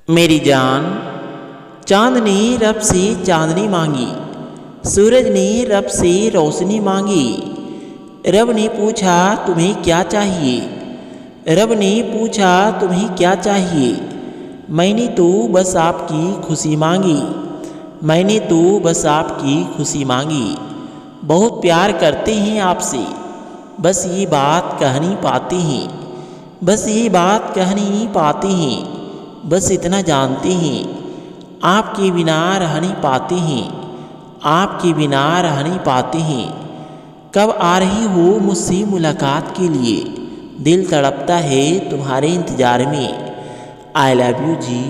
मेरी जान। चांद ने रब से चांदनी मांगी, सूरज ने रब से रोशनी मांगी। रब ने पूछा तुम्हें क्या चाहिए, रब ने पूछा तुम्हें क्या चाहिए। मैंने तो बस आपकी खुशी मांगी, मैंने तो बस आपकी खुशी मांगी। बहुत प्यार करते हैं आपसे, बस ये बात कह नहीं पाते हैं, बस ये बात कह नहीं पाते हैं। बस इतना जानते हैं आपके बिना रह नहीं पाते हैं, आपके बिना रह नहीं पाते हैं। कब आ रही हो मुझसे मुलाकात के लिए, दिल तड़पता है तुम्हारे इंतज़ार में। I love you ji.